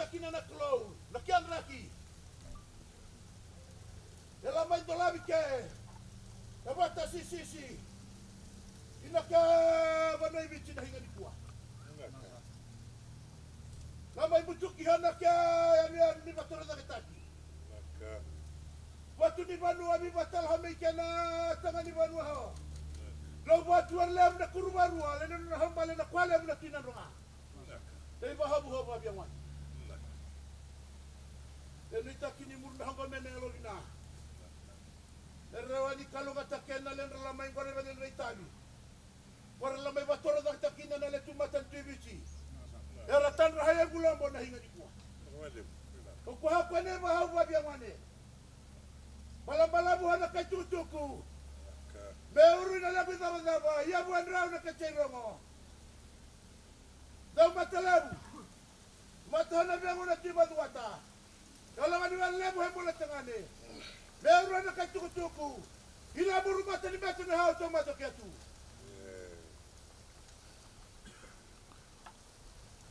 takina na klou, na kian raki. Ela mai do lavi ke. Na bata si. Ina ka vanai vici na hinga ni kua. Na mai mutuki hana ke ani ni batora da ketaki. Watu ni vanua mi batal hamei kena tanga ni vanua hawa. Lau watu warlem na kurumarua, lena na hambale na kwale na kinan ronga. Dei bahabu abiangan. Deni takini murna hanga menelo lina. Rawani kalau kata kena len ramai gore len reitani. Gore ramai batora da takina na le tumatan tivici. Era tan rahaya gulambo na hinga dikua. Ko ha ne bahabu abiangan. Bala buhana kai tutuku. Beuru na labi daba, ia buan rau na kacairongo. Dau matalabu. Matahana biangu na tiba duata. Kalau ngani lebu hembola tengane. Beuru na kai tutuku. Ila buru mata ni betu na hau tomato kiatu.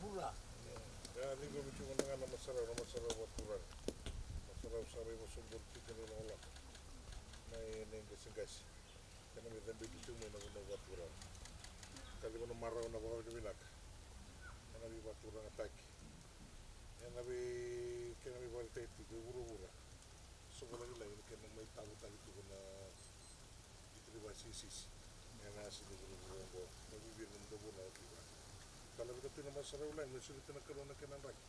Pura. Ya, ni ko bitu ngana masalah buat kurang. Masalah usare mo sumbur tiga na ola. Na nengges. Kena kita begitu mana buat kurang. Kali mana marah mana bawa ke binak. Kena buat kurang ataki. Kena buat teti ke buru-buru. Semua lagi kena mai tahu tu kena diterima sisi. Kena asli buru-buru bawa. Nabi biar mendobo lagi. Kalau kita tu nama sarai ulang, mesti kita nak kerana kena lagi.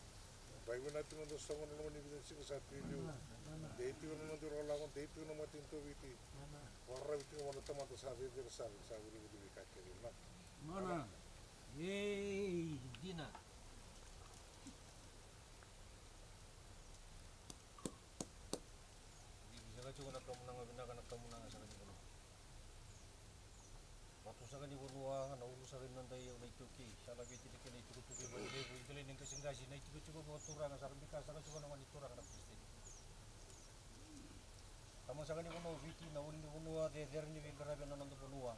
Baik mana tu nama dosa mana nama ni bisa sih kesat video. Deti mana tu orang lawan, deti nama tinto biti. Warna itu mana teman tu sahaja besar beri kaki ni nak. Mana? Yeay, Dina. Bisa kau nak kamu nang sa kanila. Waktu sa kanila bunuang, naulu sa kanila tayo na ituki. Sa labi titik na ituki ba ile bu ile ning kasing-kasing na ituki ba turang sa kanila sa kanila naman iturang na Kristen. Kamu sa kanila bunuh viti na uli bunuh de derni vingkarabi na nando bunuh.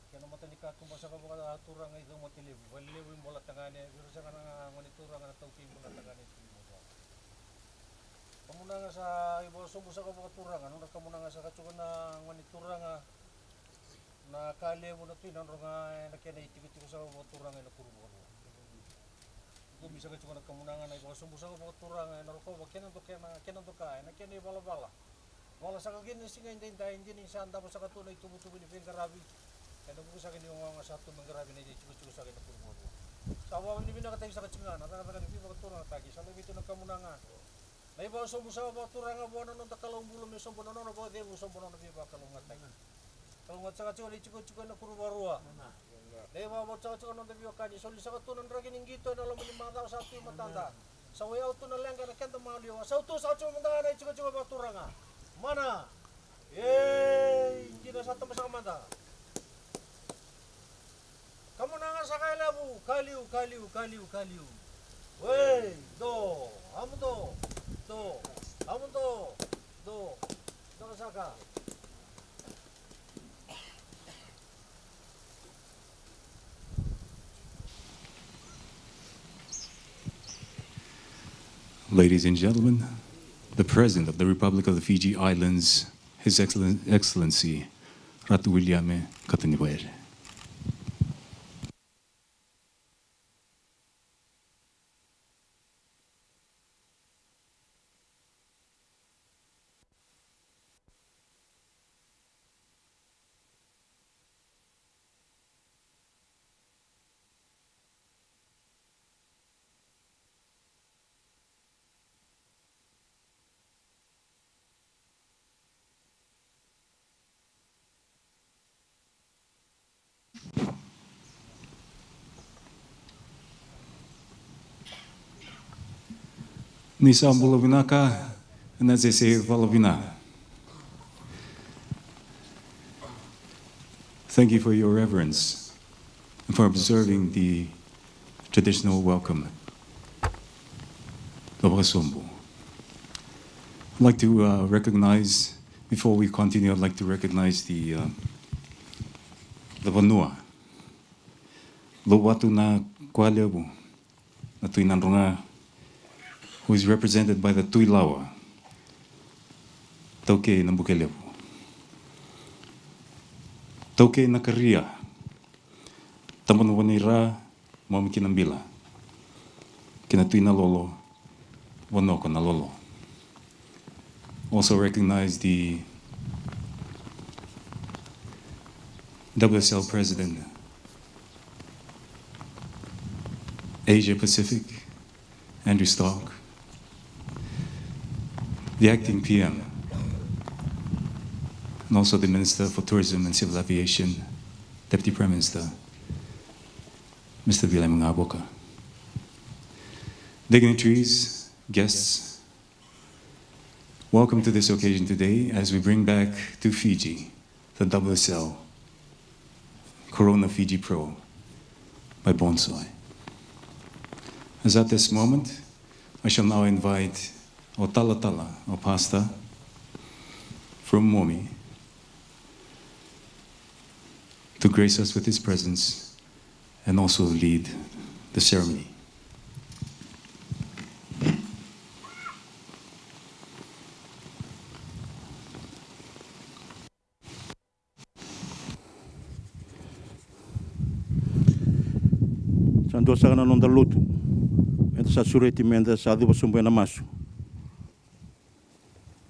Kaya naman tayo nikatong basa ka mga turang ay itong matilibu. Walilibu yung bola tangane. Pero sa kanang maniturang na tawti yung bola tangane. Kamuna nga sa ibo subo sa mga turang. Ano na kamuna nga sa katsukan na maniturang na kalibu na ito. Ano nga nakyan na itikot-tikot sa mga turang ay nakurubo. Ito bisa katsukan na kamuna nga na ibo subo sa mga turang ay narukobo. Kaya nando ka. Nakyan na ibala-bala. Wala sa kagin na singa hindi ni sanda mo sa katunay tubo-tubo ni Vingkarabi. Kaya nung sa akin yung mga satu manggarabi na chuko-chuko sa akin na puro. Sa awa ni binakatay sa katsingan, nataka ni pagturang atagi. Sa labi ito nagkamunanga. Na iba sombo sa baturang buwan nung takalong bulong yung sombo nono ba de mo sombo nono biba kalong atay. Kalong at sa katsingan chuko-chuko na puro barua. Na iba sa katsingan nung biba kani soli sa katunan dragin ingito na alam mo yung mga tao sa ato yung matanda. Sa wayaw to na lang ka nakanta mahaliw. Sa uto sa katsingan mga na chuko-chuko baturang. Mana? Hindi na sa tama sa kamanda. Kamu nanga sa kailabu, kaliu. Wey, do, amun do, saka. Ladies and gentlemen, the President of the Republic of the Fiji Islands, His Excellency, Ratu Wiliame, Katonivere. Nisa Bulavinaka, Nazese Valavina. Thank you for your reverence and for observing the traditional welcome of Wasumbu. I'd like to recognize, before we continue, I'd like to recognize the Vanua. Lo watu na kualebu, na tuinanronga who is represented by the Tuilawa, Tauke na Bukelevu. Tauke na Karia, Tamanwanira, Mamikinambila, Kinatuina Lolo, Wanoko na Lolo. Also recognize the WSL President, Asia Pacific, Andrew Stark, the Acting PM, and also the Minister for Tourism and Civil Aviation, Deputy Prime Minister, Mr. Wiliame. Dignitaries, guests, welcome to this occasion today as we bring back to Fiji the WSL Corona Fiji Pro by Bonsai. As at this moment, I shall now invite Talatala, our pastor from Momi, to grace us with his presence and also lead the ceremony. Sandosa kana nonda lutu. Enta sa sureti menda sa duba sumbuena masu.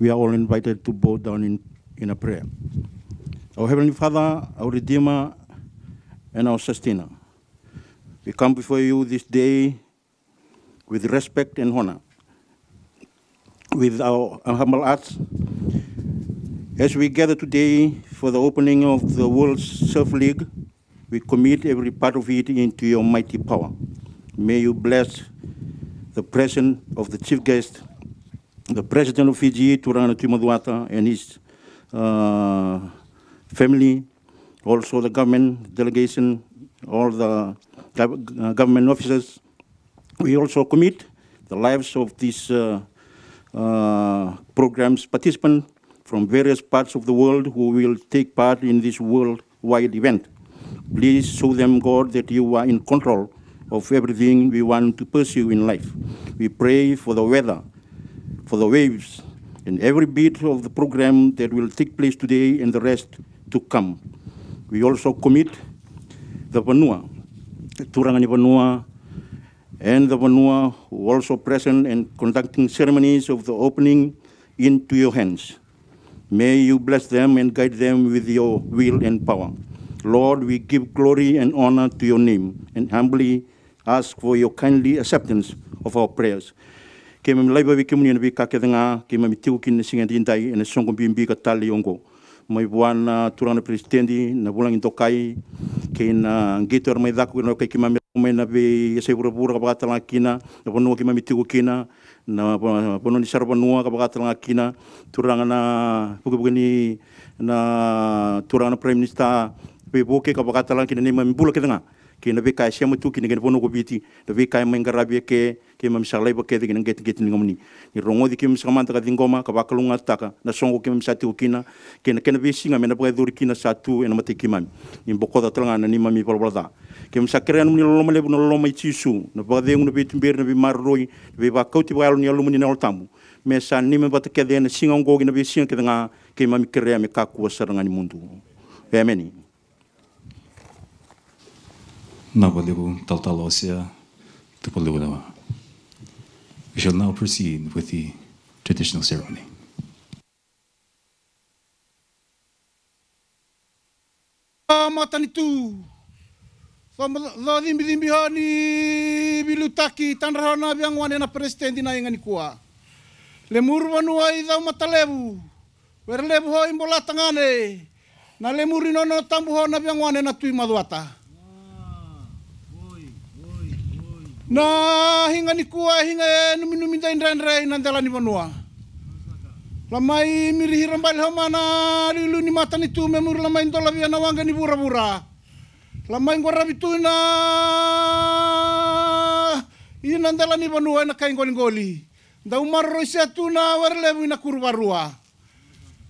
We are all invited to bow down in a prayer. Our Heavenly Father, our Redeemer, and our Sustainer, we come before you this day with respect and honor, with our humble hearts, as we gather today for the opening of the World Surf League. We commit every part of it into your mighty power. May you bless the presence of the chief guest, the President of Fiji, Turana Tuimaduata, and his family, also the government delegation, all the government officers. We also commit the lives of these programs participants from various parts of the world who will take part in this worldwide event. Please show them, God, that you are in control of everything we want to pursue in life. We pray for the weather, for the waves, and every bit of the program that will take place today and the rest to come. We also commit the Vanua, the Turangani Vanua, and the Vanua who are also present and conducting ceremonies of the opening into your hands. May you bless them and guide them with your will and power. Lord, we give glory and honor to your name and humbly ask for your kindly acceptance of our prayers. Ke me laiba vi ke muni na vi ka ke nga ke me tiu kin singa dindai na songo bimbi ka tali ongo mai buana turana presidente na bulang intokai ke na gitor mai daku no ke ki mame na vi se bura ka batala kina na bono ki mame tiu kina na bono ni sarba nuwa ka batala kina turanga na bugi na turana prime minister pe boke ka bakatala kina ni mame bula ke nga ke na beka sia mutu ki ngen bono ko biti na beka mai ngarabi ke mam salai ba ke ngen get ngomni ni rongo di ke msamanta ka dingoma ka bakalunga taka na songo ke msati ukina ke na besinga mena ba duri kina satu ena mate kimam ni bokoda telanga na ni mami polbolda ke msakere ni lolo lebu no lolo mai tisu na ba de no bitu ber na bi marroi be ba kauti ba ni alumni na oltamu me sa ni me ba te ke de na singa ngogi na be singa ke nga ke mami kere me ka ku saranga ni mundu amen. Nabalebu Taltalosia Tupalewa. We shall now proceed with the traditional ceremony. Matanitu. Lodi mbihani bilutaki tanrahana biangwane na presidenti na ingani kuwa. Lemur vanua idau matalebu. Werlebu ho imbola tangane. Na lemuri nono tambu ho na biangwane na Tuimaduata. Na hinga ni kuwa hinga numi indra nandala ni vanua. Lamai miri hirambal homana lilu ni mata ni tu memur lamai ndola via na wanga ni bura. Lamai ngora bitu na inandala ni vanua na kain ngoli. Da umarro isia tu na warlebu na kurvarua.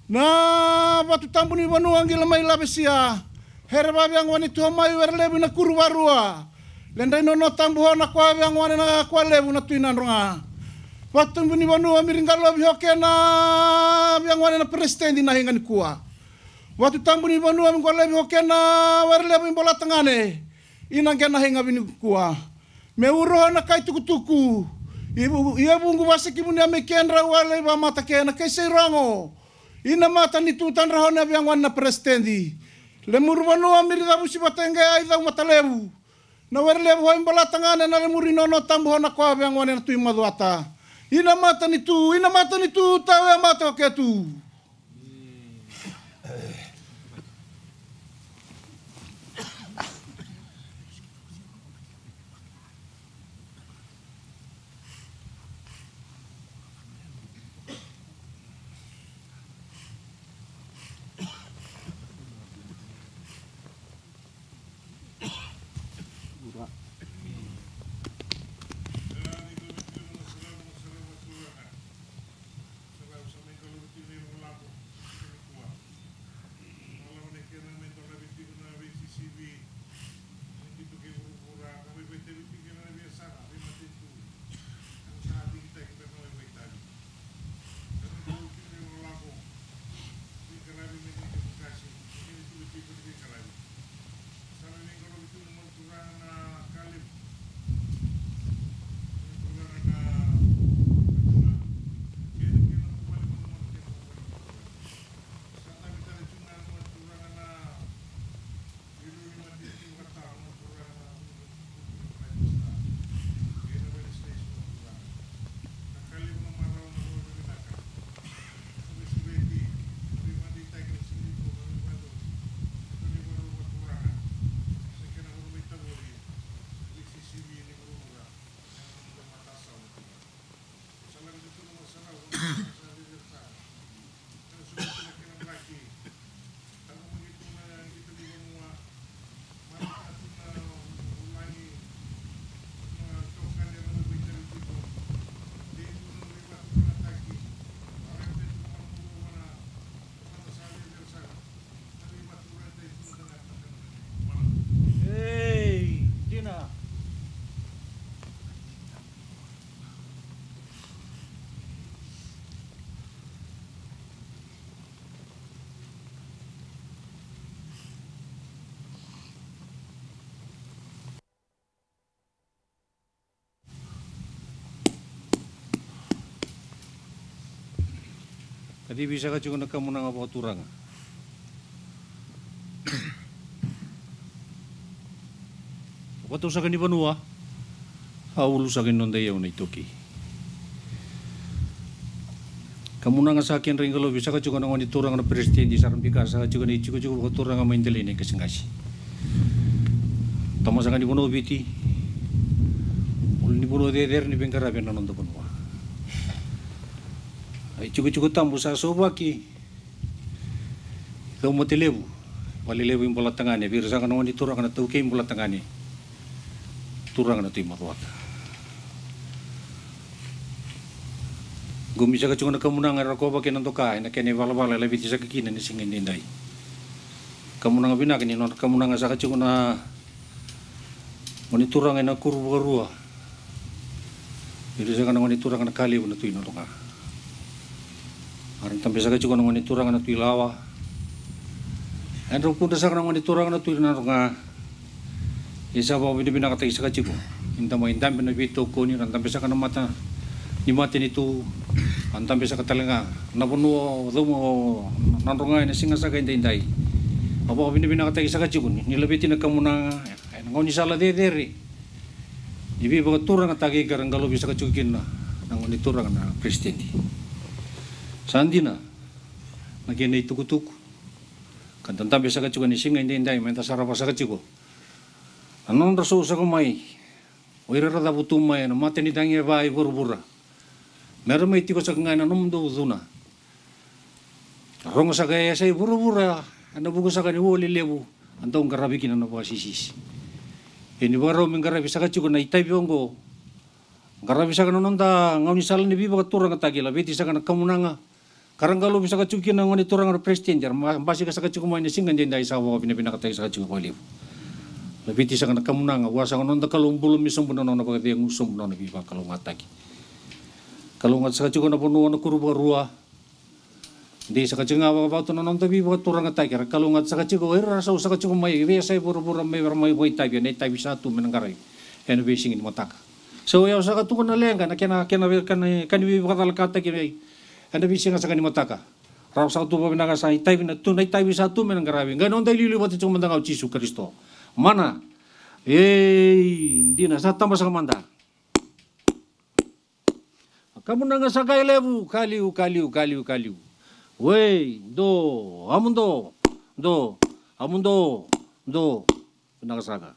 Na batu tambu ni vanua ngila mai labesia. Herba biang wani tu mai warlebu na kurvarua. Lendai nono tambuho na kwa yang wane na kwa lebu na tuinan ronga. Watu mbuni wanua miringalo bihoke na biang wane na presidenti na hinga ni kuwa. Watu tambuni wanua mingole bihoke na warle bimbola tangane. Inang kena hinga bini kuwa. Me uroha na kai tukutuku. Ia bungu wasiki muni ame kenra wale ba mata kena kaisi rango. Ina mata ni tutan rahona biang wane na presidenti. Le muru wanua mirida busi batenge aida matalebu. Na warle boi mbola tangane na le muri nono tambu hona kwa biang wane na tui maduata. Ina mata ni tu, tawe mata ke tu. Tadi bisa ka juga kamu nang apa turang. Waktu sa kani banua, haulu sa kani nonda yaw na itoki. Kamu nang sa akin ring kalau bisa ka juga nang wani turang na presidente saran pikasa juga ni juga ka turang ma indeli ni kasingasi. Tama sa kani banua biti. Ul ni banua der ni bengkara ben nonda banua. Ay cukup tambu sa sobaki. Kau mati lebu, wali lebu yang bola tangane. Biar sa kanong ni turang na tauke yang bola tangane. Turang na tu imatwata. Gumisa ka cunga na kamunang arako ba kinan tokai na kene bala lebih tisa kekina ni singin dindai. Kamunang bina kini non kamunang sa ka cunga na moni turang na kurbu garua. Biar sa kanong ni turang na kali na tu inotoka. Aran tambe sa juga nang turang na tuilawa. Andro pun sa nang turang na tuilan nga. Isa ba binibina ka sa kachigo. Inta mo indam na bito ko ni ran tambe sa kana mata. Ni mate ni tu an tambe sa katalanga. Nabuno domo nanronga na singa sa kainda indai. Aba binibina ka sa kachigo ni labiti na kamuna. Ngoni sala dedere. Ibi ba turang na tagi garang galo bisa kachukin na nang turang na presidente. Sandina, nagian itu kutuk. Kan tentang biasa kacukan isinga indai minta sarapa sa kacuko. Anon raso sa kumai. Oira rada butumai na mate ni tangi vai burbura. Meron may tiko sa kangay na numdo zuna. Rong sa kaya say burbura. Ano bugo sa kani woli lebu. Antong karabikin na pa sisis. Ini baro min karabi sa kacuko na itay biongo. Karabi sa kanon ta ngaw ni salan ni biba katurang katagila beti sa kana kamunanga. Karang kalau bisa kacukin nang wani turang presiden jar masih ka sakacuk mo ni singan din dai sa wa pinapinakatay sa kacuk ko liw. Lebih tisa kana kamunanga wasa ngonon ta kalumbulum misong puno na pagati ang usom na biba kalau mataki. Kalungat sa kachiko na punuan na kuruba rua. Di sa kachiko nga wakabato na nang tabi wakaturang atay. Kaya kalungat sa kachiko, rasaw sa kachiko may iwesay puro-puro may way tabi. Nay tabi sa atu menanggaray. Yan besing ini mataka. So yaw sa katuko na lenga na kanibi wakatalakata kinay. Yan besing sa kanimataka. Raw sa katuko menanga sa tabi na tunay tabi sa atu menanggaray. Ganon tayo liliwat itong mandangaw Jisu Kristo. Mana? Hindi na sa tamba sa kamanda. Kamu na nga sa kailebu, kaliu. Wey, amundo, nakasaga.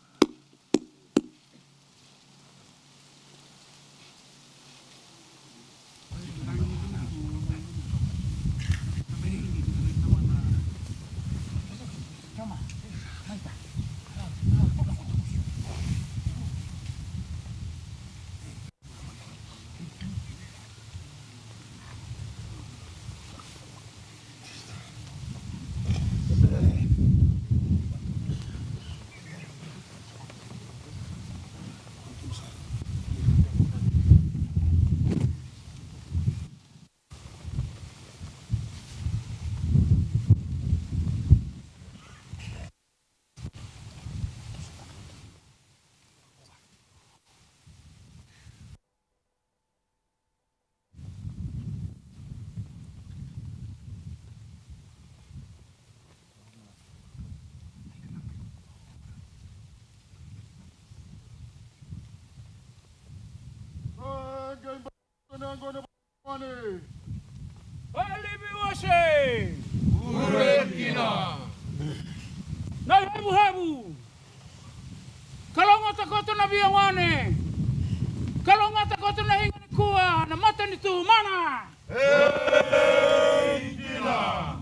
Alibiwase! Uretkina! Nalhebu-hebu! Kalonga takoto na biyawane! Kalonga takoto na hinga ni kuwa na mata ni tu mana! Hey, Gila!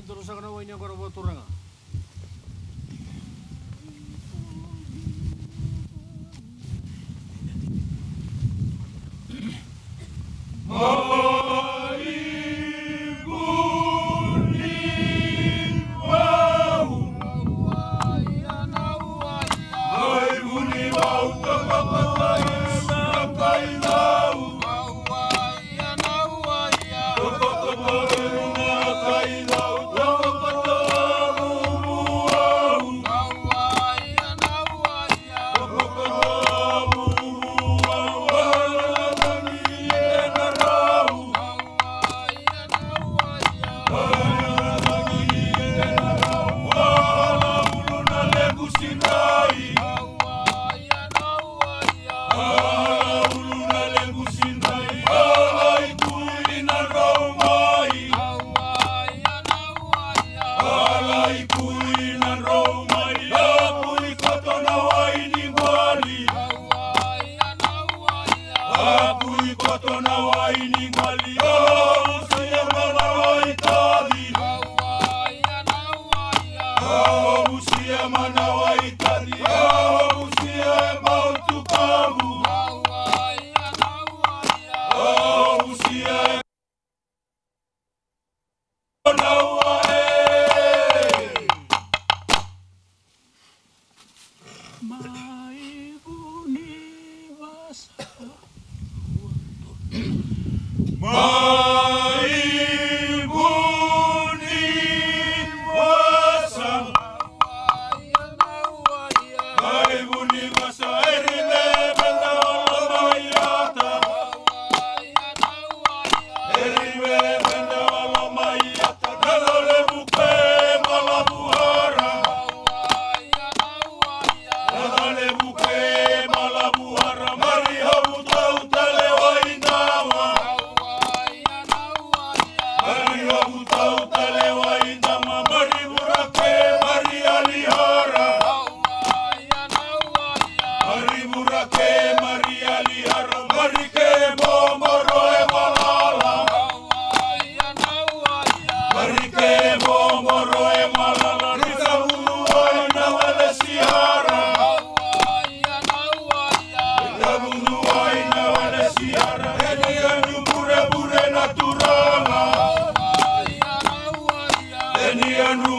Terus akan awalnya kalau buat orang.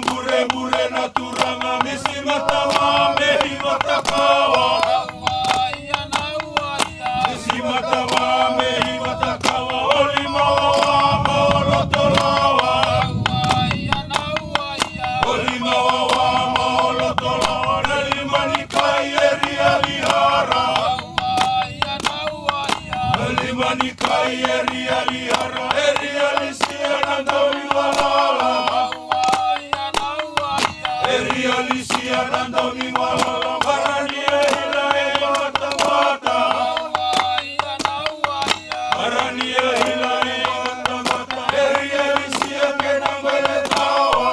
mure na turanga misi matama mehi matakawa. Misi matama mehi matakawa oli mawa maolotolawa. Oli mawa maolotolawa neli manikai eri alihara. Neli manikai eri alihara eri alisia nandawi walala. Eri alisia nandawi walala barania hila e mata. Barania hila e mata. Eri alisia kenangwele tawa.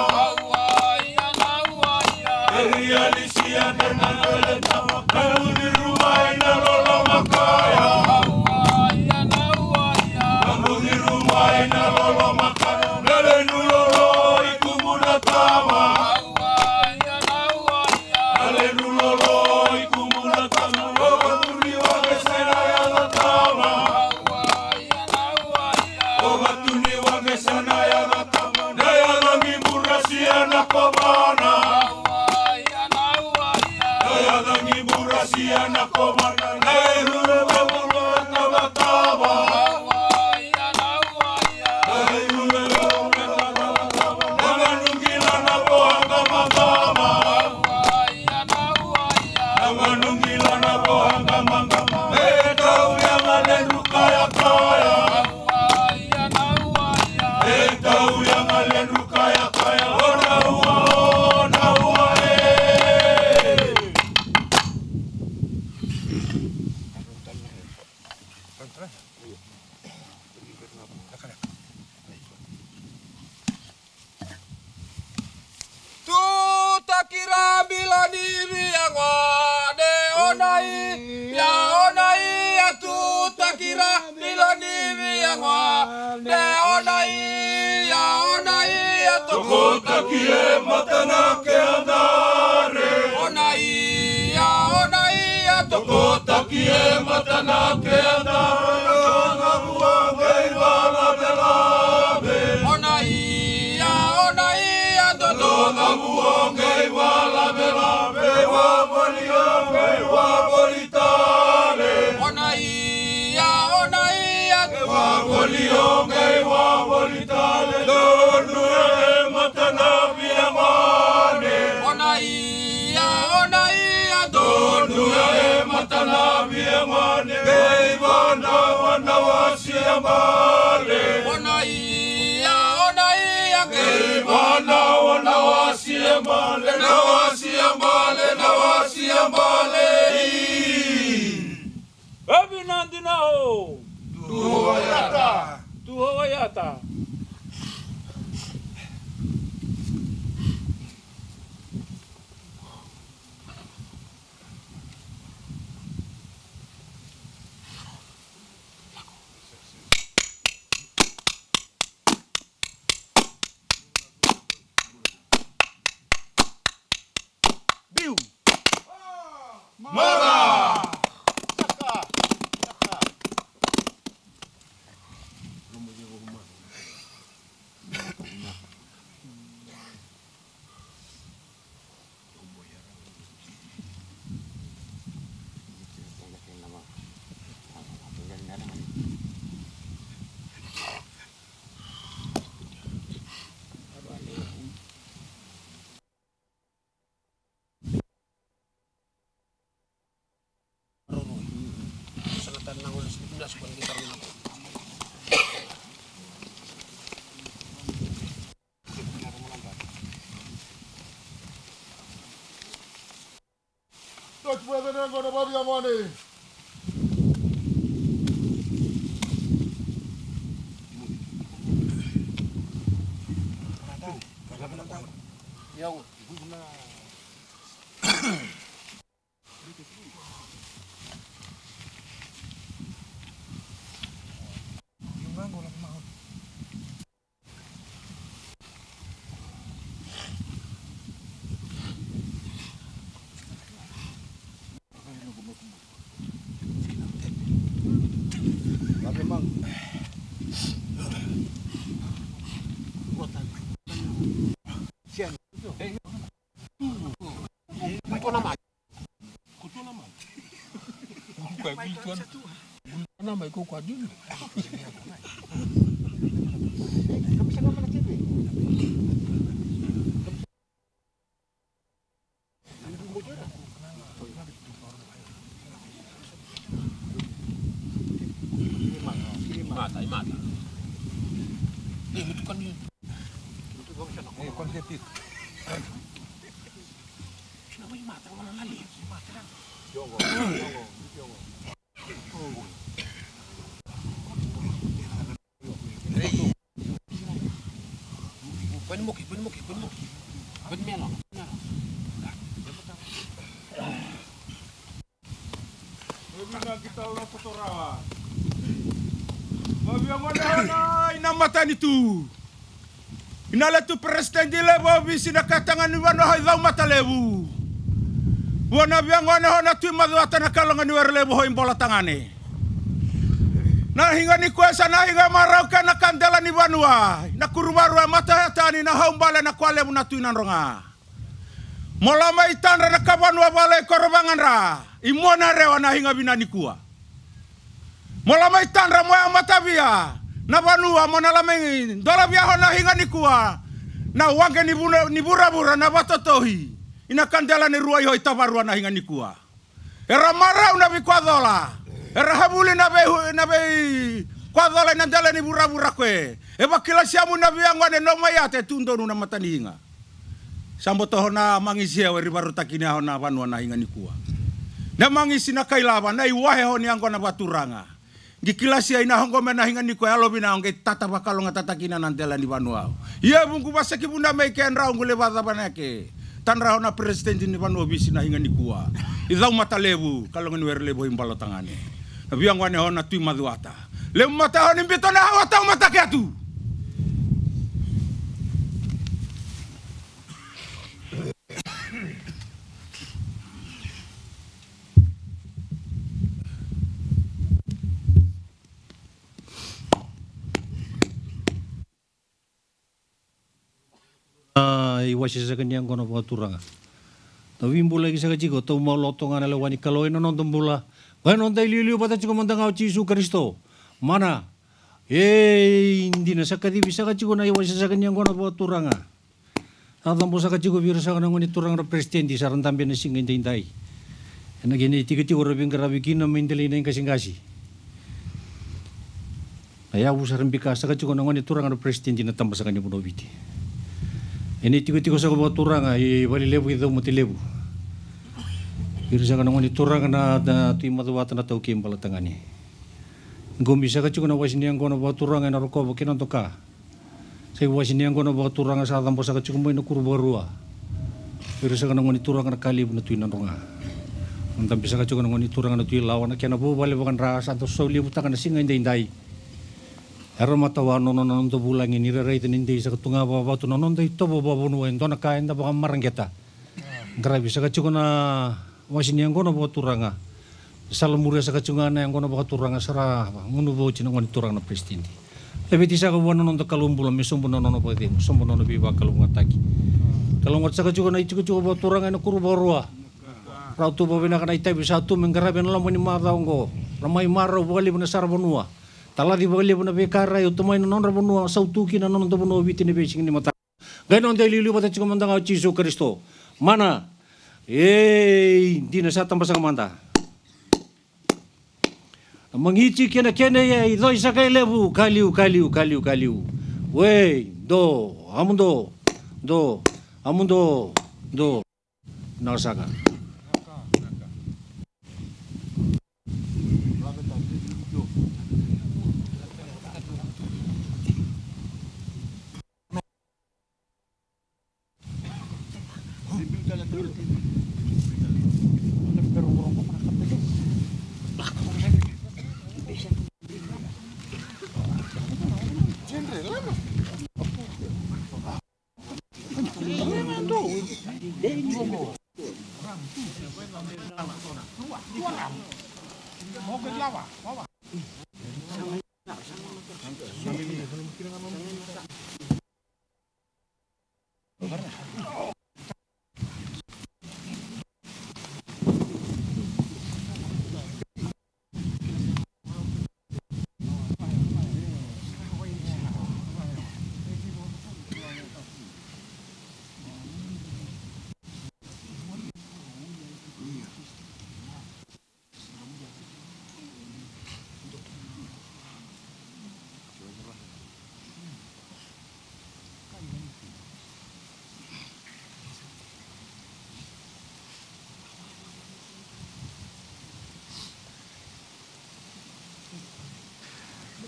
Eri alisia kenangwele tawa. Kaluni rumai na lolo makaya. Kaluni rumai na lolo makaya. Nele nulolo ikumuna tawa. Nele nulolo ikumuna tawa. Obatuni wagesena ya gatama. Obatuni wagesena ya gatama. Naya dangi burrasia na kobana. Naya dangi burrasia na kobana. Naya ruru bebulo na bataba. Naya ruru bebulo na bataba. Naya nungila na bohanga mangama. Naya nungila na bohanga mangama. Etau yang ale rukaya kaya. Etau yang ale rukaya kaya. Ona ua Tu tak kira bila diri yang ada onai ya tu tak kira bila diri yang ada onai ya tu Kotakie matana ke andare. onai ya tu Kotakie matana ke andare. Tonga buangai wala belabe. onai ya tu Tonga buangai wala belabe. Wa boliangai wa bolitale. onai ya tu Wa boliangai wa bolitale. Donu e matana biamane. onai ya tu Donu e matana biamane. Ei wana wana wasiamale. onai ya Ei wana wana wasiamale. Na wasiamale na wasiamale. Babi nandi nao. Tuhoyata. Tuhoyata. Mara. Selatan ng ulas Pinas kung kita rin ako. Touch president ko na babi amane. Yung Inamatan itu. Inala tu presiden levo bisi na katangan ni wano hai dau mata levu. Wana biang wana hona tu maduata na kalongan ni levo hoi bola tangane. Na hinga ni kuasa na hinga marau kana kandela ni wanua. Na kurubarua mata hatani na haumbale na kwale na tu ronga. Mola mai tanra na kabanua bale korobangan ra. Imona rewa na hinga binani kua. Mola mai tanra moya matavia. Na vanua mona lamengi dola biaho na hinga nikua na wange ni bura na batotohi ina kandela ni ruai hoi tabarua na hinga nikua era marau na bikwadola era habuli na be kwadola na dela ni bura kwe e bakila siamu na biangwane no mayate tundonu na matani hinga sambo toho na mangisia we ribaru takini ho na vanua na hinga nikua na mangisi na kailava na iwahe ho ni angona baturanga Gikilasia ina hongo mena hinga ni ko alo bina onge tata bakalo nga tatakina nantela ni Vanuatu. Ia bungu basaki bunda mai ken ra ngule bada banake. Tan ra na president ni Vanuatu bisi na hinga ni kuwa. Idau mata lebu kalau ngani wer lebu imbalo tangane. Na biang wane hona tu maduata. Le mata honi mbito na hawa tau mata keatu. Iwasi sa kanyang kono paturanga. Tawimbula ki sa kachiko tau maulotong ana lewani kaloy na nonton bula. Ganon tayo liliw pata chiko mandang au Jesu Kristo. Mana? Hindi na sa kadibi sa kachiko na iwasi sa kanyang kono paturanga. Tatampo sa kachiko biro sa kanang ngunit turang representi sa rantambi na singay intay. Nagini tiga-tiga rabing karabikin na mindali na yung kasing-kasi. Ayaw sa rambika sa kachiko na ngunit turang representi na tamba sa kanyang punobiti. Ini tiga-tiga sa kabawa turang ay balilebu ito mutilebu. Pero sa kanang ni turang na timatuwata na tau kim palatangani. Gumisa ka chukuna wasiniyang ko na bawa turang ay narukobo kinantoka. Sa wasiniyang ko na bawa turang sa atampo sa kachukumay na kurubarua. Pero sa kanang ni turang na kalibu na tuinan ronga. Ang tampi sa kachukuna ni turang na tuilawan na kaya na bubali bakan rasa to sa libutan na singa inday-inday. Ero matawa nono to bulang ini rere hindi sa katunga baba to nono ito baba bunuin to nakain na baka maranggeta. Grabe sa kachunga na wasin yang kono baka turanga. Salamura sa kachunga na yang kono baka turanga sara munubo chinang wani turang na presidente. Tapi tisa ka buwan nono kalumbula may sumbo nono pwede sumbo nono biba kalungataki. Kalungat sa kachunga na ichikuchuka baka turanga na kurubarua. Ratu baba na kanay tayo sa ato mengarabe na lamang ni mataong ko. Ramay maraw bukali mo na sarabonua. Tala di bali pun nabi karai utamai non rabunu sautuki na non tabunu biti nabi sing ni mata. Gainon dai lilu pata chiko mandang au Jesu Kristo. Mana? Di na sa tamba sa kamanta. Mangici kena ya idoi sa kay lebu kaliu. Wey do amundo do nasaka.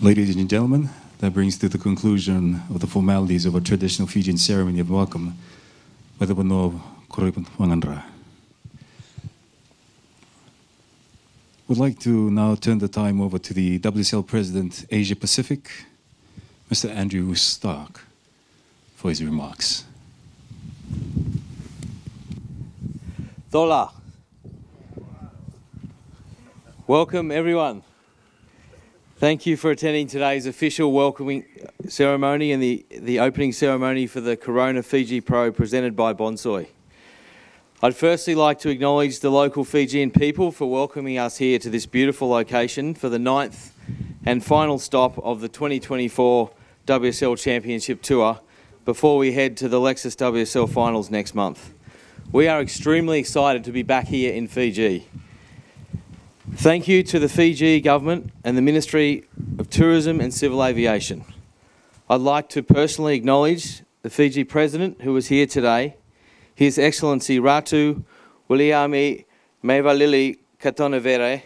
Ladies and gentlemen, that brings to the conclusion of the formalities of a traditional Fijian ceremony of welcome by the Wano Koroipan Wanganra. We'd like to now turn the time over to the WSL President, Asia Pacific, Mr. Andrew Stark, for his remarks. Tola. Welcome, everyone. Thank you for attending today's official welcoming ceremony and the opening ceremony for the Corona Fiji Pro presented by Bonsoi. I'd firstly like to acknowledge the local Fijian people for welcoming us here to this beautiful location for the 9th and final stop of the 2024 WSL Championship Tour before we head to the Lexus WSL Finals next month. We are extremely excited to be back here in Fiji. Thank you to the Fiji government and the Ministry of Tourism and Civil Aviation. I'd like to personally acknowledge the Fiji President who is here today, His Excellency Ratu, Wiliame Katonivere,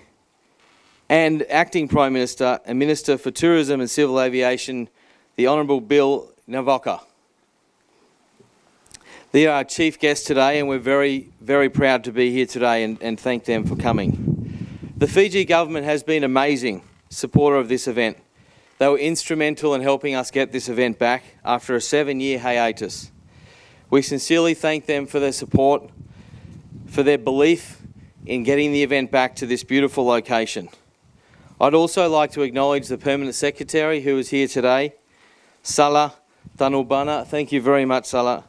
and Acting Prime Minister and Minister for Tourism and Civil Aviation, the Honourable Bill Navoka. They are our chief guests today and we're very, very proud to be here today and thank them for coming. The Fiji government has been an amazing supporter of this event. They were instrumental in helping us get this event back after a 7-year hiatus. We sincerely thank them for their support, for their belief in getting the event back to this beautiful location. I'd also like to acknowledge the Permanent Secretary who is here today, Sala Tanubana. Thank you very much, Sala.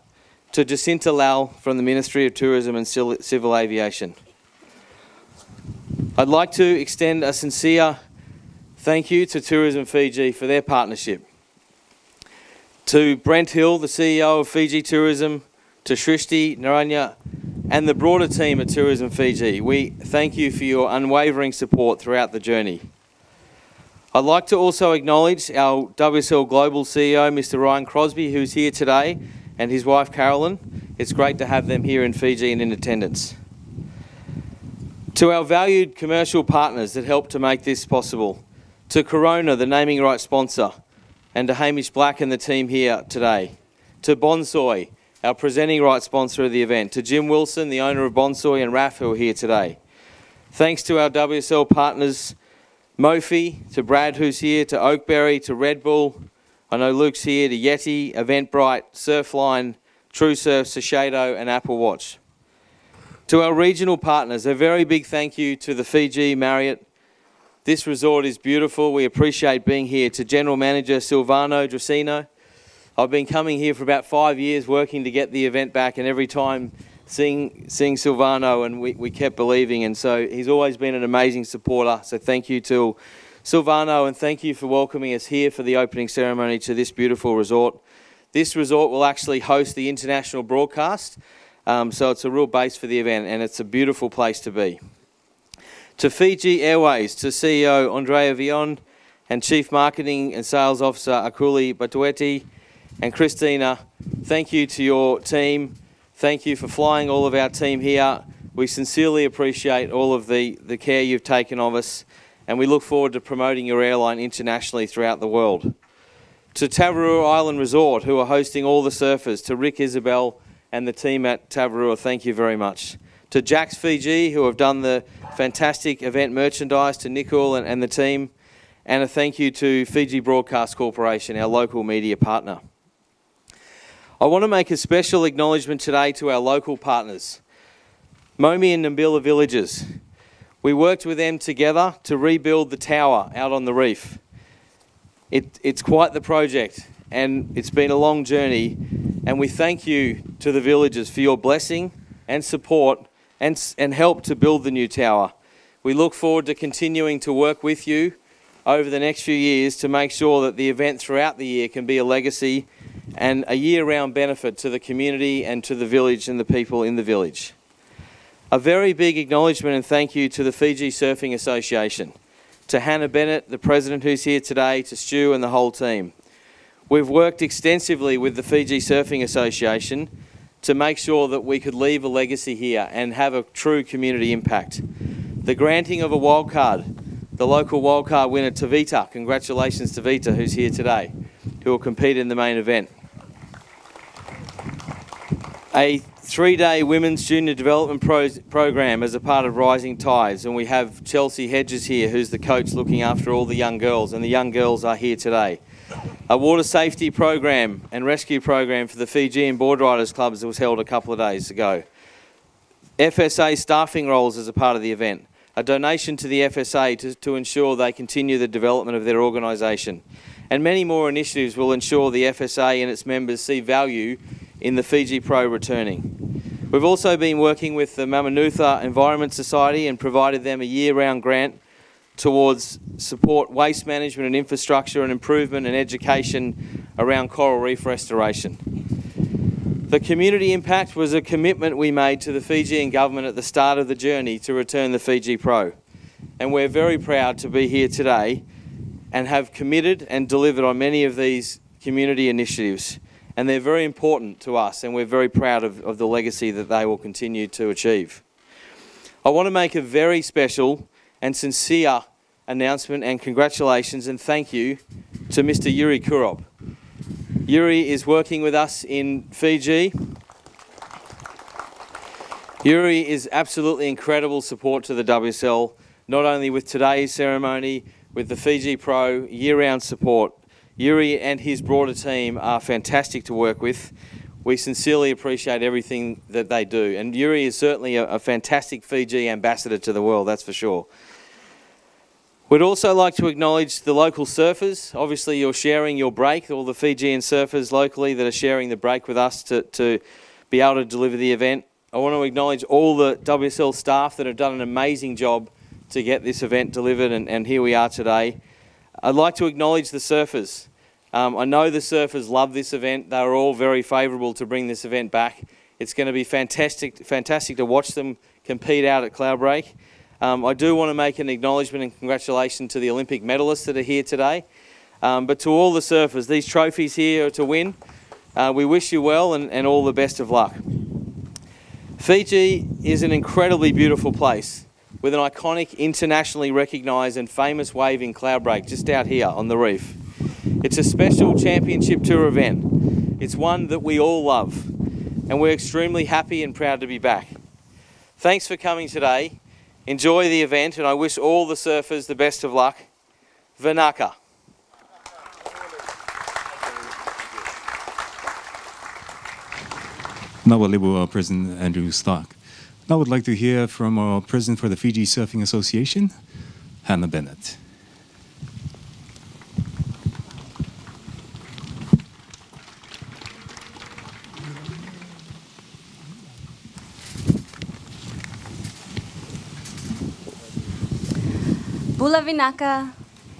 To Jacinta Lau from the Ministry of Tourism and Civil Aviation. I'd like to extend a sincere thank you to Tourism Fiji for their partnership. To Brent Hill, the CEO of Fiji Tourism, to Shrishti Naranya and the broader team at Tourism Fiji, we thank you for your unwavering support throughout the journey. I'd like to also acknowledge our WSL Global CEO, Mr. Ryan Crosby, who's here today, and his wife Carolyn. It's great to have them here in Fiji and in attendance. To our valued commercial partners that helped to make this possible, to Corona, the naming rights sponsor, and to Hamish Black and the team here today, to Bonsoi, our presenting rights sponsor of the event, to Jim Wilson, the owner of Bonsoi, and Raf, who are here today. Thanks to our WSL partners, Mofi, to Brad, who's here, to Oakberry, to Red Bull, I know Luke's here, to Yeti, Eventbrite, Surfline, True Surf, Shiseido, and Apple Watch. To our regional partners, a very big thank you to the Fiji Marriott. This resort is beautiful. We appreciate being here. To General Manager Silvano Dracino. I've been coming here for about 5 years working to get the event back, and every time seeing Silvano, and we kept believing, and so he's always been an amazing supporter. So thank you to Silvano, and thank you for welcoming us here for the opening ceremony to this beautiful resort. This resort will actually host the international broadcast. So it's a real base for the event and it's a beautiful place to be. To Fiji Airways, to CEO Andrea Vion and Chief Marketing and Sales Officer Akuli Batueti and Christina, thank you to your team. Thank you for flying all of our team here. We sincerely appreciate all of the care you've taken of us and we look forward to promoting your airline internationally throughout the world. To Tavarua Island Resort, who are hosting all the surfers, to Rick Isabel and the team at Tavarua, thank you very much. To Jax Fiji, who have done the fantastic event merchandise, to Nicole and the team, and a thank you to Fiji Broadcast Corporation, our local media partner. I want to make a special acknowledgement today to our local partners, Momi and Nambilla Villages. We worked with them together to rebuild the tower out on the reef. It's quite the project and it's been a long journey, and we thank you to the villagers for your blessing and support and help to build the new tower. We look forward to continuing to work with you over the next few years to make sure that the event throughout the year can be a legacy and a year-round benefit to the community and to the village and the people in the village. A very big acknowledgement and thank you to the Fiji Surfing Association, to Hannah Bennett, the president who's here today, to Stu and the whole team. We've worked extensively with the Fiji Surfing Association to make sure that we could leave a legacy here and have a true community impact. The granting of a wildcard the local wildcard winner Tavita. Congratulations Tavita, who's here today, who will compete in the main event. A 3-day women's junior development program as a part of Rising Tides, and we have Chelsea Hedges here, who's the coach looking after all the young girls, and the young girls are here today. A water safety program and rescue program for the Fijian Board Riders Clubs that was held a couple of days ago. FSA staffing roles as a part of the event. A donation to the FSA to ensure they continue the development of their organisation. And many more initiatives will ensure the FSA and its members see value in the Fiji Pro returning. We've also been working with the Mamanuca Environment Society and provided them a year-round grant towards support waste management and infrastructure and improvement and education around coral reef restoration. The community impact was a commitment we made to the Fijian government at the start of the journey to return the Fiji Pro. And we're very proud to be here today and have committed and delivered on many of these community initiatives. And they're very important to us, and we're very proud of the legacy that they will continue to achieve. I want to make a very special and sincere announcement and congratulations and thank you to Mr. Yuri Kurop. Yuri is working with us in Fiji. Yuri is absolutely incredible support to the WSL, not only with today's ceremony, with the Fiji Pro, year-round support. Yuri and his broader team are fantastic to work with. We sincerely appreciate everything that they do. And Yuri is certainly a fantastic Fiji ambassador to the world, that's for sure. We'd also like to acknowledge the local surfers. Obviously, you're sharing your break, all the Fijian surfers locally that are sharing the break with us to be able to deliver the event. I want to acknowledge all the WSL staff that have done an amazing job to get this event delivered, and here we are today. I'd like to acknowledge the surfers. I know the surfers love this event. They were all very favourable to bring this event back. It's going to be fantastic to watch them compete out at Cloudbreak. I do want to make an acknowledgement and congratulations to the Olympic medalists that are here today. But to all the surfers, these trophies here are to win. We wish you well and all the best of luck. Fiji is an incredibly beautiful place with an iconic, internationally recognised and famous wave in Cloudbreak just out here on the reef. It's a special championship tour event. It's one that we all love, and we're extremely happy and proud to be back. Thanks for coming today. Enjoy the event, and I wish all the surfers the best of luck. Vinaka. Now we'll leave our President Andrew Stark. Now I would like to hear from our President for the Fiji Surfing Association, Hannah Bennett. Bula Vinaka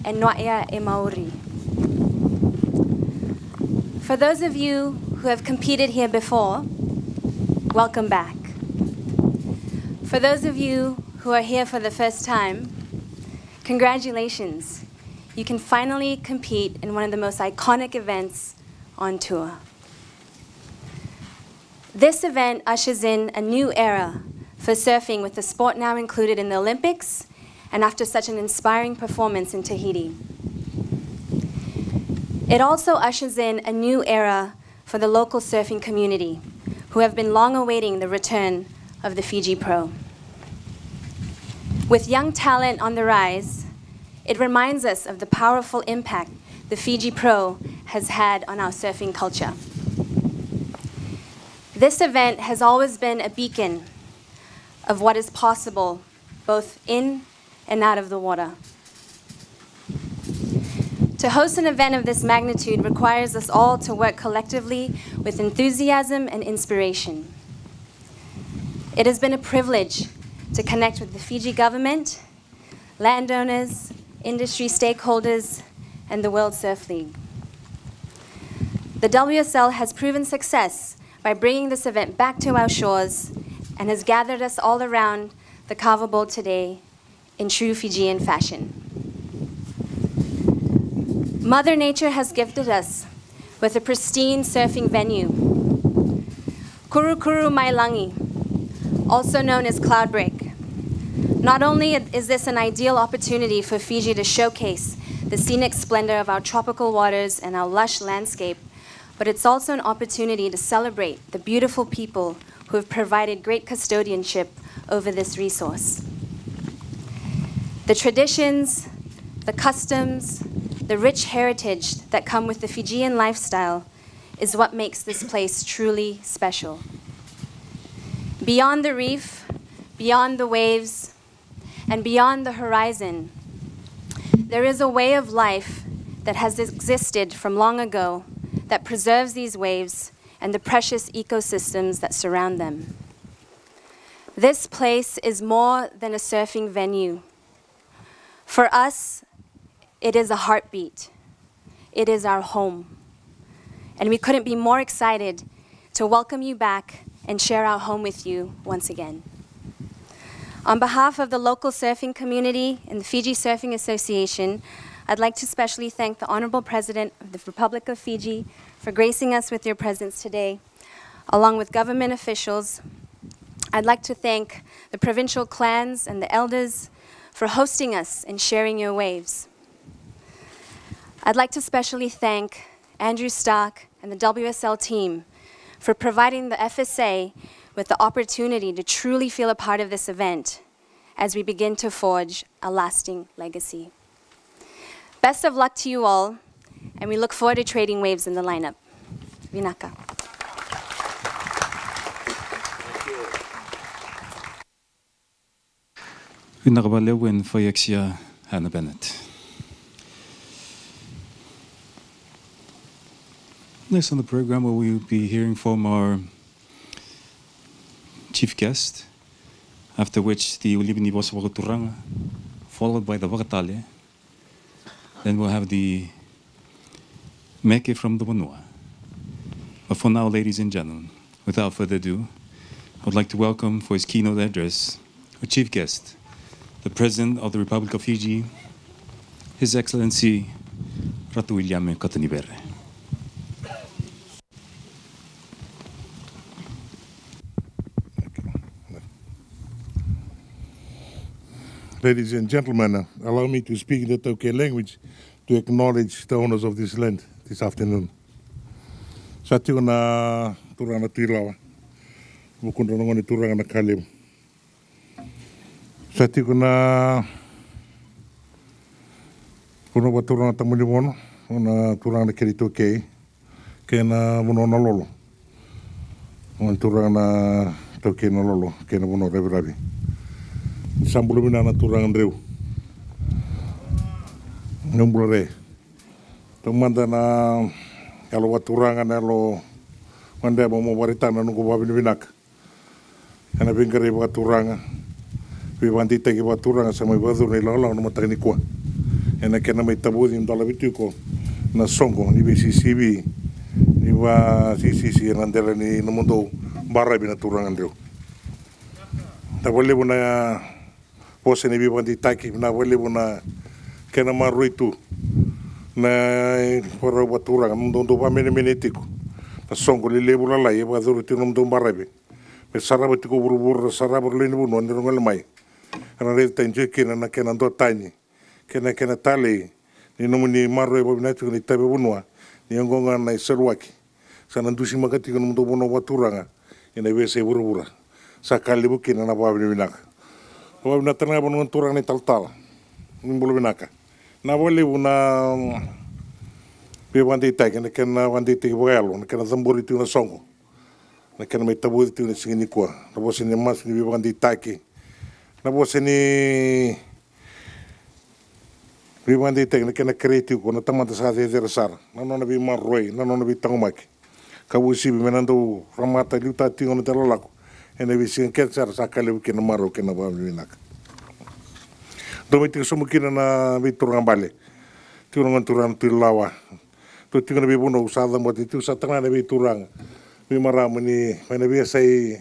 and Noia e Maori. For those of you who have competed here before, welcome back. For those of you who are here for the first time, congratulations. You can finally compete in one of the most iconic events on tour. This event ushers in a new era for surfing, with the sport now included in the Olympics and after such an inspiring performance in Tahiti. It also ushers in a new era for the local surfing community, who have been long awaiting the return of the Fiji Pro. With young talent on the rise, it reminds us of the powerful impact the Fiji Pro has had on our surfing culture. This event has always been a beacon of what is possible, both in and out of the water. To host an event of this magnitude requires us all to work collectively with enthusiasm and inspiration. It has been a privilege to connect with the Fiji government, landowners, industry stakeholders, and the World Surf League. The WSL has proven success by bringing this event back to our shores and has gathered us all around the Kava Bowl today in true Fijian fashion. Mother Nature has gifted us with a pristine surfing venue. Kuru Kuru Mailangi, also known as Cloudbreak, Not only is this an ideal opportunity for Fiji to showcase the scenic splendor of our tropical waters and our lush landscape, but it's also an opportunity to celebrate the beautiful people who have provided great custodianship over this resource. The traditions, the customs, the rich heritage that come with the Fijian lifestyle is what makes this place truly special. Beyond the reef, beyond the waves, and beyond the horizon, there is a way of life that has existed from long ago that preserves these waves and the precious ecosystems that surround them. This place is more than a surfing venue. For us, it is a heartbeat. It is our home. And we couldn't be more excited to welcome you back and share our home with you once again. On behalf of the local surfing community and the Fiji Surfing Association, I'd like to especially thank the Honorable President of the Republic of Fiji for gracing us with your presence today, along with government officials. I'd like to thank the provincial clans and the elders for hosting us and sharing your waves. I'd like to especially thank Andrew Stark and the WSL team for providing the FSA with the opportunity to truly feel a part of this event as we begin to forge a lasting legacy. Best of luck to you all, and we look forward to trading waves in the lineup. Vinaka. Vinaka for Yexia Hannah Bennett. Next on the program, we will be hearing from our chief guest, after which the Wiliame was Turanga, followed by the Wakatale. Then we'll have the Meke from the Wanua. But for now, ladies and gentlemen, without further ado, I would like to welcome for his keynote address our chief guest, the President of the Republic of Fiji, His Excellency Ratu Wiliame Katonivere. Ladies and gentlemen, allow me to speak in the Tauke language to acknowledge the owners of this land this afternoon. Sati ona turanga tirawa, mukunda ngone turanga na kalem. Sati ona turanga tamuli mono, ona turanga na kerito kei, kena mono na lolo. Ona turanga na tauke na lolo, kena mono rabi rabi. Sambulumina na turanga ndreu. Numbulare. Tomanda na kalau waturanga na lo manda mo waritana no go binak. Ana bingare waturanga. Vi bandita ki waturanga sa mai wadu ni lala no matani ko. Ena kena mai tabu di ndala bituko na songo ni BCCB ni wa CCC randela ni no mundo barra bina turanga ndreu. Tabole buna pose ni bandita ki na wale buna kena maruitu na para waturanga mundo ba menetico na songo le lebula la yeba duru tino mundo barabe pe saraba tiko burubur saraba le ni buno ndiro ngel mai ana re tenje kena na kena ndo tani kena tale ni no ni marro ebo binatu ni tabe bunwa ni ngonga na iserwaki sana ndushi makati ko mundo bono waturanga ina wese burubura sakali bukina na ba binaka ba binatana bono turanga ni taltala nimbulu binaka na wale una pe bandita que na bandita que boelo que na zambori tu na songo na que na metabu tu na singini kwa na bo sini mas ni bandita que na bo sini bandita que na creativo ko na tamata sa de sar na no na bi marroi na no na bi tangomaki ka bo si bi menando ramata luta tingo na telolako ene bi sin que sar sakale que na marro que na ba binak domiti somo kina na biturang bale turang turang tilawa tu tinggal bibu no usada mo itu satana na biturang bi maramu ni mana biasa i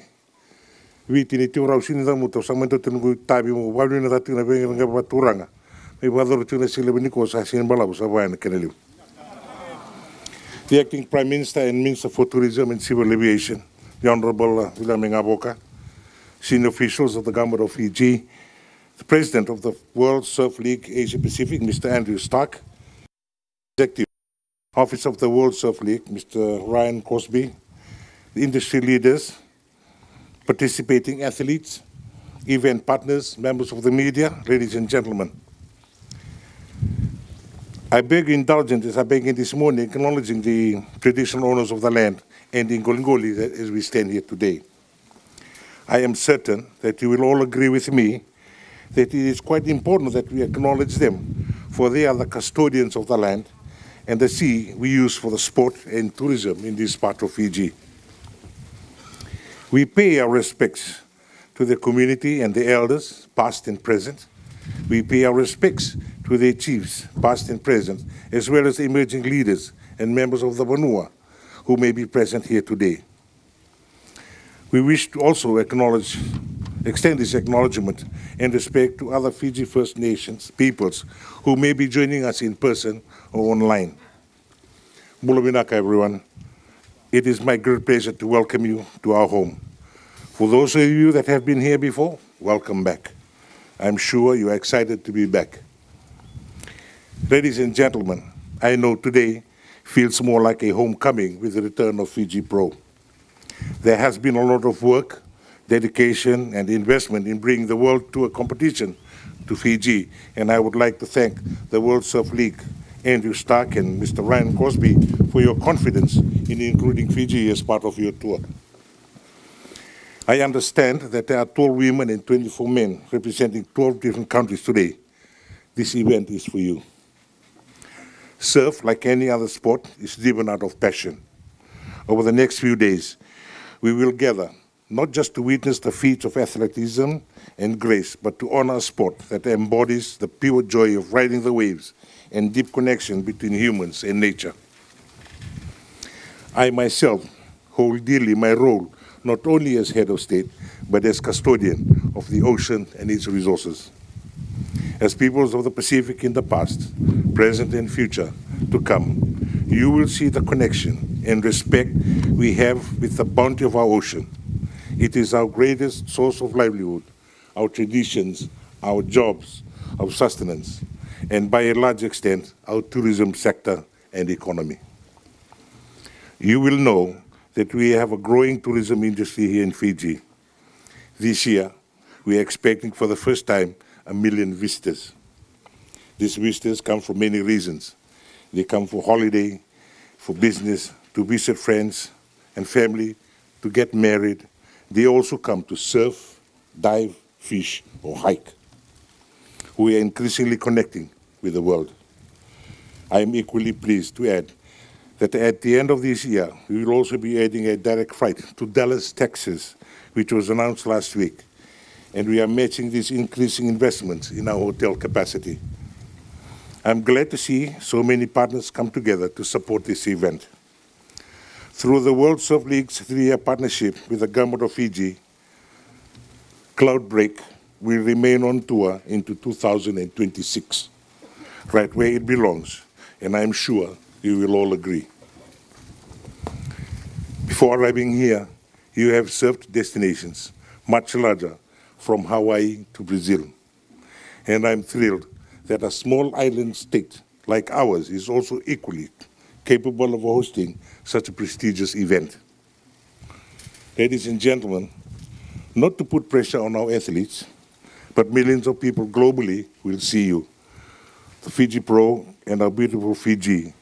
viti ni turau sini da muto samento tungu tabi mo balu na tatu na benga nga baturanga bi bador tuna sile beniko sa sin bala sa bayan kenelu. The acting Prime Minister and Minister for Tourism and Civil Aviation, the Honorable Wiliame Ngaboka, senior officials of the government of Fiji, the President of the World Surf League Asia Pacific, Mr. Andrew Stark, Executive Office of the World Surf League, Mr. Ryan Cosby, the industry leaders, participating athletes, event partners, members of the media, ladies and gentlemen. I beg your indulgence as I begin this morning acknowledging the traditional owners of the land and in Ngolingoli as we stand here today. I am certain that you will all agree with me that it is quite important that we acknowledge them, for they are the custodians of the land and the sea we use for the sport and tourism in this part of Fiji. We pay our respects to the community and the elders, past and present. We pay our respects to their chiefs, past and present, as well as the emerging leaders and members of the Vanua who may be present here today. We wish to also extend this acknowledgement and respect to other Fiji First Nations peoples who may be joining us in person or online. Bulaminaka, everyone. It is my great pleasure to welcome you to our home. For those of you that have been here before, welcome back. I'm sure you are excited to be back. Ladies and gentlemen, I know today feels more like a homecoming with the return of Fiji Pro. There has been a lot of work, dedication, and investment in bringing the World Tour competition to Fiji, and I would like to thank the World Surf League, Andrew Stark and Mr. Ryan Cosby, for your confidence in including Fiji as part of your tour. I understand that there are 12 women and 24 men representing 12 different countries today. This event is for you. Surf, like any other sport, is driven out of passion. Over the next few days, we will gather not just to witness the feats of athleticism and grace, but to honor a sport that embodies the pure joy of riding the waves and deep connection between humans and nature. I myself hold dearly my role not only as head of state, but as custodian of the ocean and its resources. As peoples of the Pacific in the past, present and future to come, you will see the connection and respect we have with the bounty of our ocean. It is our greatest source of livelihood, our traditions, our jobs, our sustenance, and by a large extent, our tourism sector and economy. You will know that we have a growing tourism industry here in Fiji. This year, we are expecting for the first time 1 million visitors. These visitors come for many reasons. They come for holiday, for business, to visit friends and family, to get married. They also come to surf, dive, fish, or hike. We are increasingly connecting with the world. I am equally pleased to add that at the end of this year, we will also be adding a direct flight to Dallas, Texas, which was announced last week. And we are matching these increasing investments in our hotel capacity. I'm glad to see so many partners come together to support this event. Through the World Surf League's 3-year partnership with the government of Fiji, Cloudbreak will remain on tour into 2026, right where it belongs, and I'm sure you will all agree. Before arriving here, you have surfed destinations much larger, from Hawaii to Brazil. And I'm thrilled that a small island state like ours is also equally capable of hosting such a prestigious event. Ladies and gentlemen, not to put pressure on our athletes, but millions of people globally will see you, the Fiji Pro and our beautiful Fiji,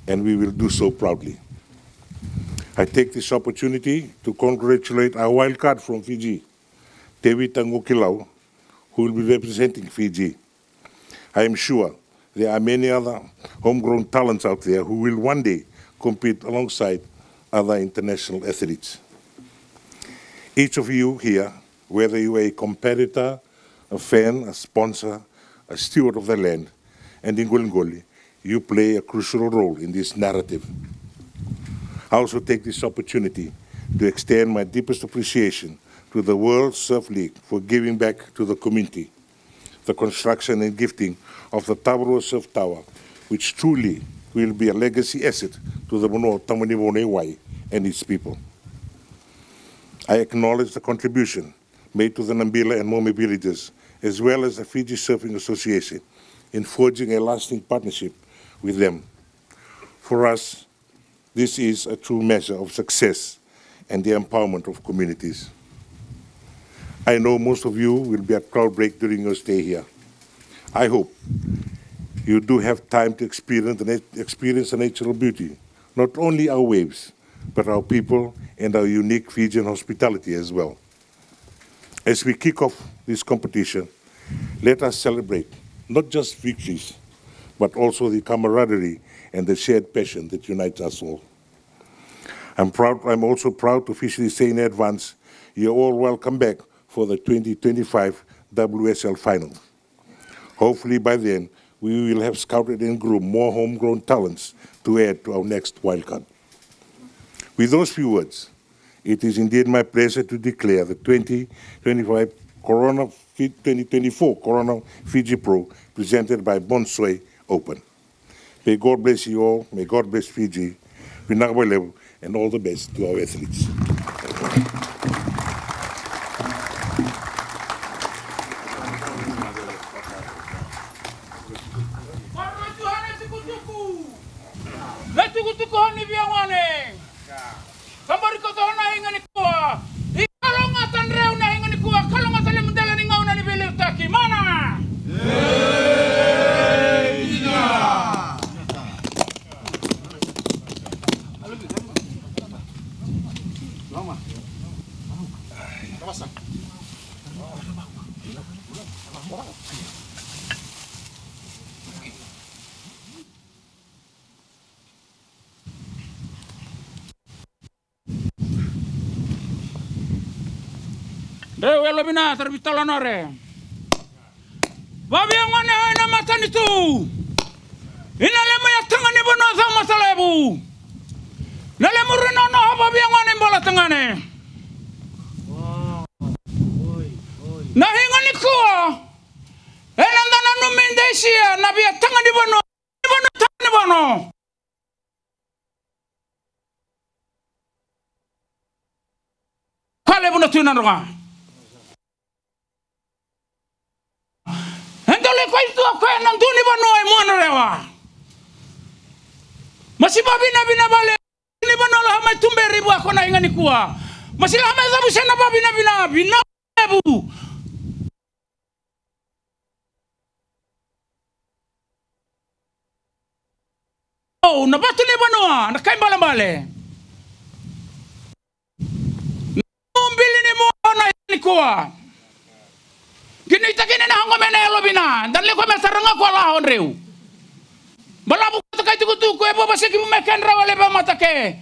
and we will do so proudly. I take this opportunity to congratulate our wildcard from Fiji, Tewi Tangokilau, who will be representing Fiji. I am sure there are many other homegrown talents out there who will one day compete alongside other international athletes. Each of you here, whether you are a competitor, a fan, a sponsor, a steward of the land, and in Ngolingoli, you play a crucial role in this narrative. I also take this opportunity to extend my deepest appreciation to the World Surf League for giving back to the community the construction and gifting of the Tavarua Surf Tower, which truly will be a legacy asset to the Manoa Katonivere and its people. I acknowledge the contribution made to the Nambila and Momi villages as well as the Fiji Surfing Association, in forging a lasting partnership with them. For us, this is a true measure of success and the empowerment of communities. I know most of you will be at Cloudbreak during your stay here. I hope you do have time to experience the natural beauty, not only our waves, but our people and our unique Fijian hospitality as well. As we kick off this competition, let us celebrate not just victories, but also the camaraderie and the shared passion that unites us all. I'm also proud to officially say in advance, you're all welcome back for the 2025 WSL final. Hopefully by then, we will have scouted and groomed more homegrown talents to add to our next wildcard. With those few words, it is indeed my pleasure to declare the 2024 Corona Fiji Pro presented by Bonsoi open. May God bless you all, may God bless Fiji, and all the best to our athletes. Dewe lebina terbitala nore. Babi yang mana hai nama matan itu? Inale maya tengah ni bono sama salebu. Nale murino no babi yang mana bola tengah ni. Nah hingan iku. Enandana numendesia nabi tengah di bono. Di bono tengah di bono. Kale bono tuinan runga. Entole ko itu ako nang tuni ba noy mo na rewa. Masibabi na binabale ni ba nolo hamay tumberi bu ako na ingani kuwa. Masila hamay sabu sena babi na binabi na bu. Oh, nabatu ni ba noa na kay balambale. Numbili ni mo na ingani kuwa. Gini takini na hango mena elobina dan leko mesaranga ko la honreu balabu takay tukutu ko ebo basiki meken rawale ba matake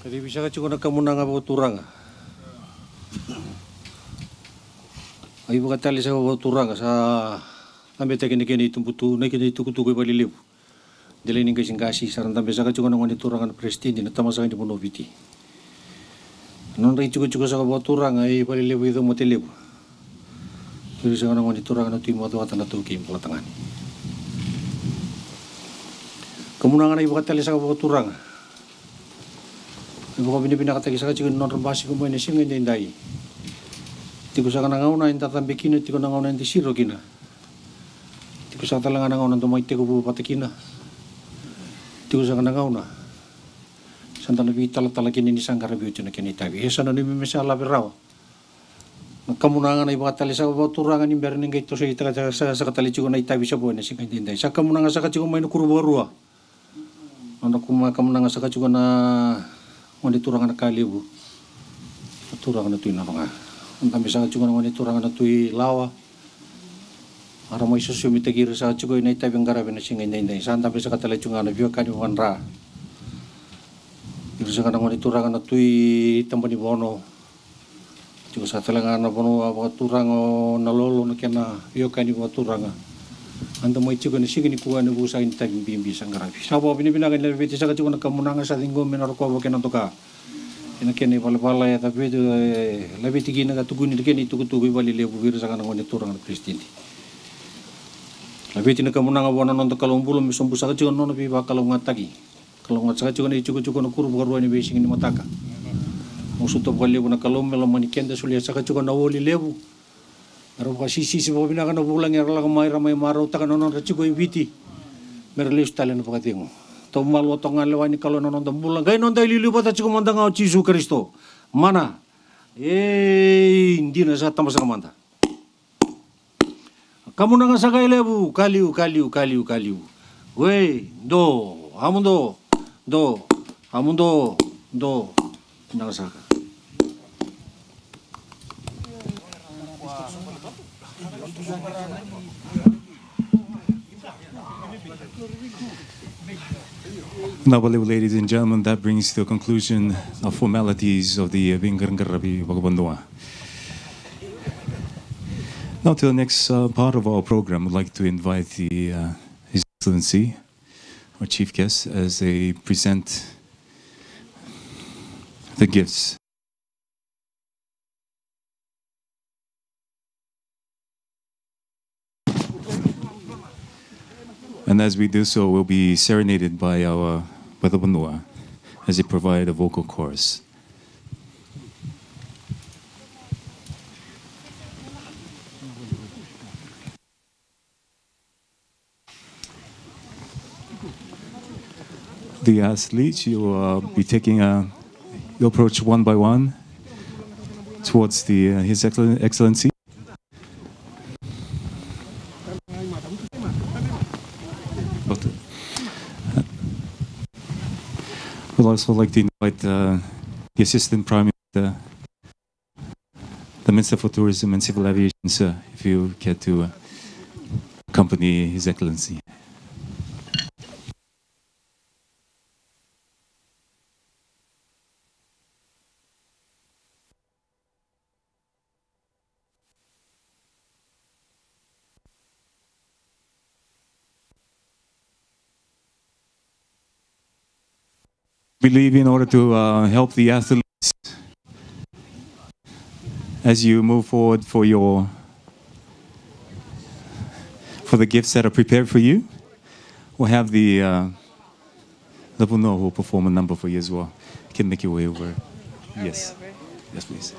Jadi bisa ka na kamunang nga turang. Ay buka tali sa turang sa Tambe te kene kene tumputu na kene tukutuku i baliliu. Dele ni kasing kasi saran tambe saka chukona ngoni turanga na presidente na tamasa ni bono viti. Non ri chuku saka bo turanga i baliliu i do moteliu. Kiri saka ngoni turanga na timo to atana tu kim pelatangani. Kemunangan ibu kata lesa bo turanga. Ibu ko bini kata saka chukon non rambasi ko mo ni singa ndai. Tiku saka nangauna inta tambe kina tiku nangauna inti siro kina. Tiku saka talanga nangauna to mai tiku bu patakina. Tiku saka nangauna. Santana bi tala kini ni sangkara bi utuna kini tabi. Hesana ni misala berau. Kamunangan ibu kata lesa bo turanga ni berning gaito sa ita saka tali chiku na itabi sa buwan singa ndai. Saka kamunanga saka chiku mai no kurubarua. Ano kuma kamunanga saka chiku na ngoni turanga na kalibu. Turanga na tuina nga. Kami sangat juga ngoni turanga na tui lawa. Ara mo isusyo mitagir sa chugo ina itabi ang garabi na singa indai. Saan tabi sa katala chunga na biyo kani wanra. Iru sa ngoni turanga na tui tambani bono. Chugo sa talanga na bono wa turanga na lolo na kena biyo kani wa turanga. Anda mo chugo na singa ni kuwa na busa itabi bimbi sang garabi. Sabo binibinagan na bibiti sa chugo na kamunanga sa tinggo minarko wa kena toka. Ina kene pala ya tapi itu lebih tinggi naga tuguni kene tugu bali lebu vir saka ngoni turang na presidente. Lebih tina kamunanga bona non kalau bulum sombu saka chigon non bi ba kalau ngatagi. Kalau ngat saka chigon ichugo no kuru baru ni besing ni mataka. Musuto bali lebu na kalau melo mani kenda sulia saka chigon na woli lebu. Aro ka sisi bo bina kana bulang ya la ramai maro taka non chigo ibiti. Merleus talen pakatingo. Tau malu tongan lewani kalau nonon bulan gai non dai lilu bata chiku manda ngau Yesus Kristo mana ndina sa tamba saka manda kamu nanga saka lebu kaliu we do hamundo nanga saka Now, ladies and gentlemen, that brings to a conclusion the formalities of the Vingarangarabi Bagabandua. Now to the next part of our program, I'd like to invite His Excellency, our chief guest, as they present the gifts. And as we do so, we'll be serenaded by our Badabanua as they provide a vocal chorus. The athletes, you will be taking you approach one by one towards His Excellency. We'd also like to invite the Assistant Prime Minister, the Minister for Tourism and Civil Aviation, sir, if you care to accompany His Excellency. Believe in order to help the athletes as you move forward for the gifts that are prepared for you, we'll have the Puno who will perform a number for you as well. You can make your way over. Yes. Yes, please.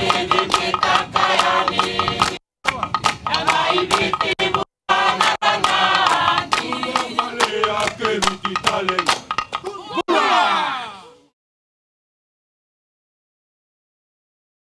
Baby,